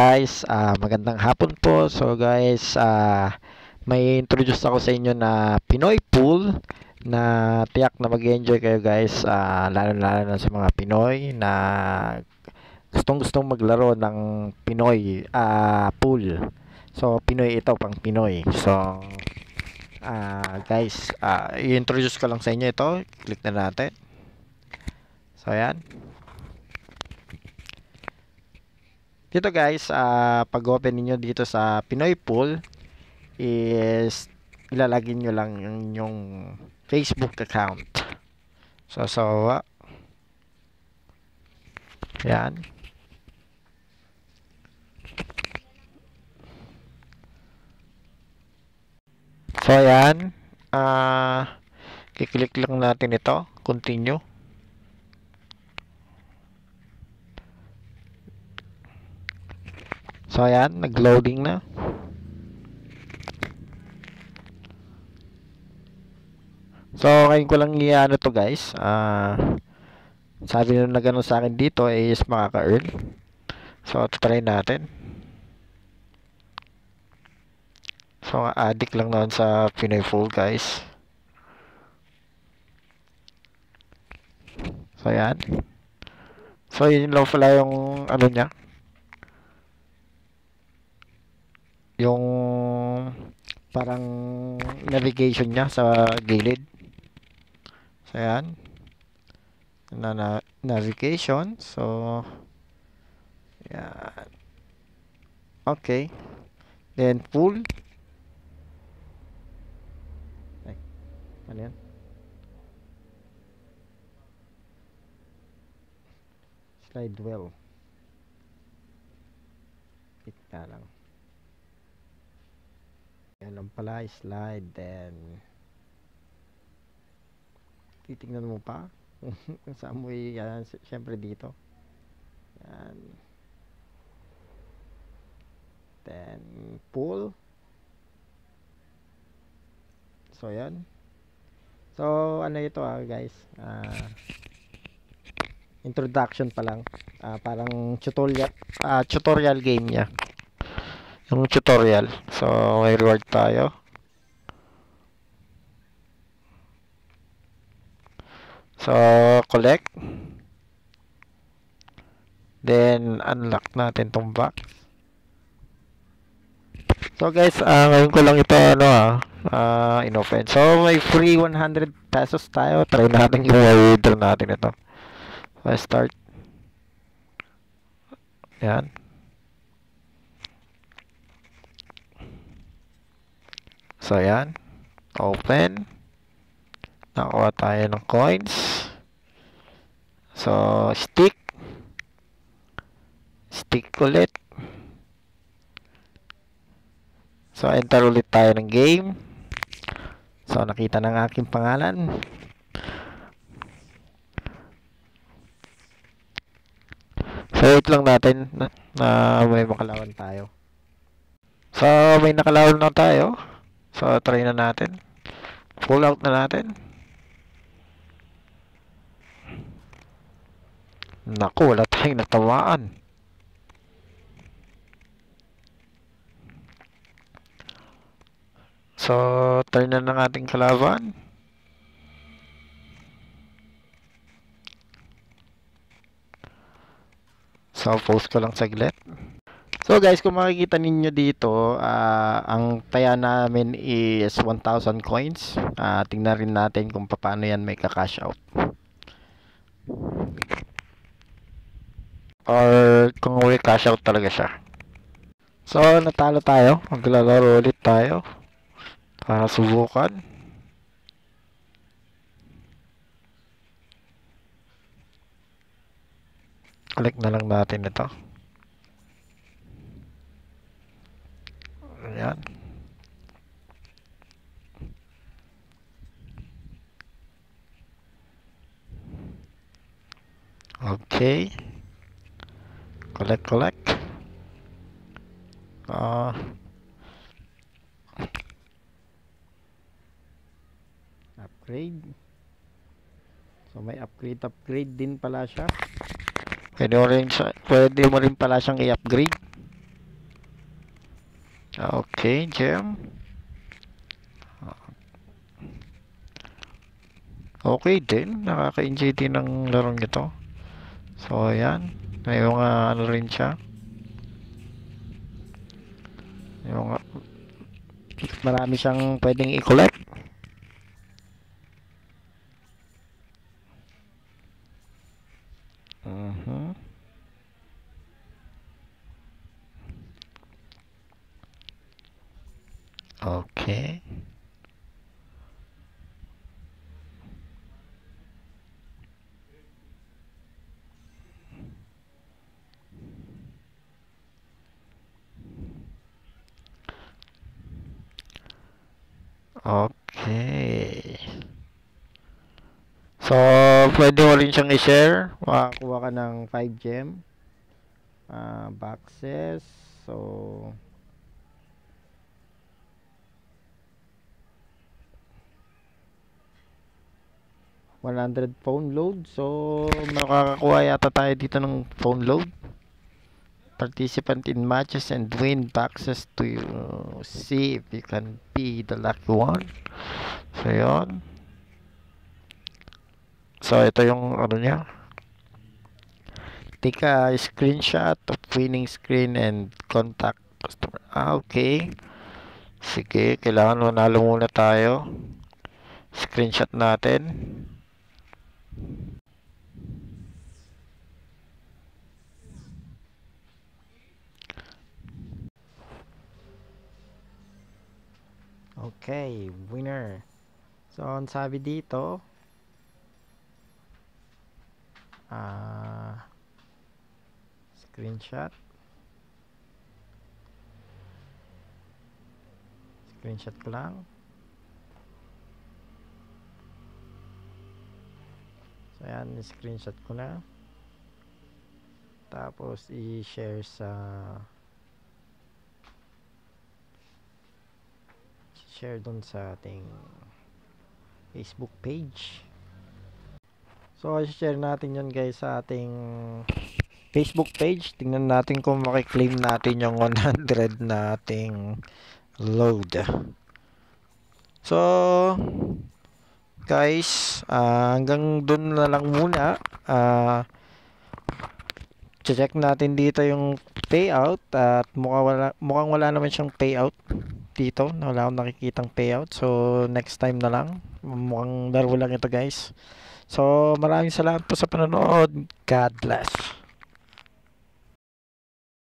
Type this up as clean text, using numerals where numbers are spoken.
guys, magandang hapon po. So guys, may introduce ako sa inyo na Pinoy pool na tiyak na mag-enjoy kayo guys, lalo-lalo na sa mga Pinoy na gustong-gustong maglaro ng Pinoy pool. So Pinoy ito, pang Pinoy. So guys, i-introduce ko lang sa inyo ito. Click na natin. So ayan. Dito guys, pag open niyo dito sa Pinoy Pool is ilalagay nyo lang yung Facebook account. So yan. So yan, kiklik lang natin ito, continue. So ayan, nag-loading na. So ngayon ko lang i-ano to guys. Sabi nung na gano'n sa akin dito is makaka-earn. So try natin. So addict lang naman sa Pinoy Pool guys. So ayan. So yun lang pala yung ano niya. Yung parang navigation niya sa gilid. So ayan. Navigation. So ayan. Okay. Then pool. Ay, ano yan? Slide well. Kita lang. Yan lang pala, slide, then titignan mo pa kung saan mo yan, syempre dito. Yan. Then pool. So yan. So ano ito guys, introduction pa lang, parang tutorial game niya. Yung tutorial. So may reward tayo. So collect. Then unlock natin tong box. So guys, ngayon ko lang ito inopen. So may free 100 pesos tayo. Try natin yung withdraw natin ito. So start. Yan. So yan. Open. Nakuha tayo ng coins. So stick ulit. So enter ulit tayo ng game. So nakita ng aking pangalan. So wait lang natin na may makalawan tayo. So may nakalawan na tayo. So try na natin. Pull out na natin. Naku, wala tayong natamaan. So, turn na ng ating kalaban. So, post ko lang saglit. So guys, kung makikita ninyo dito, ang taya namin is 1,000 coins. Tingnan rin natin kung paano yan may ka-cash out. Or kung may cash out talaga siya. So, natalo tayo. Maglalaro ulit tayo. Para subukan. Click na lang natin ito. Ayan. Okay. Collect. Upgrade. So may upgrade din pala siya. Pwede mo rin pala siyang i-upgrade. Okay, gem. Okay din. Nakaka-enjoy din ng larong ito. So, ayan. May mga ano rin siya. Yung marami siyang pwedeng i-collect. Mhm. Okay. Okay. So, pwede mo rin siyang i-share. Makakuha ka ng 5 gem boxes. So, 100 phone load. So, makakakuha yata tayo dito ng phone load. Participant in matches and win boxes to see if you can be the lucky one. So, yun. So, ito yung ano niya. Take a screenshot of winning screen and contact customer. Okay. Sige, kailangan manalo muna tayo. Screenshot natin. Okay, winner. So, ang sabi dito, screenshot. Screenshot ko lang. So, ayan, screenshot ko na. Tapos, i-share sa share dun sa ating Facebook page. So, i-share natin yun guys sa ating Facebook page. Tingnan natin kung makiklaim natin yung 100 na ating load. So, guys, hanggang dun na lang muna. Check natin dito yung payout at mukhang wala naman siyang payout dito. Wala akong nakikitang payout. So, next time na lang. Mukhang laro lang ito guys. So, maraming salamat po sa panonood. God bless.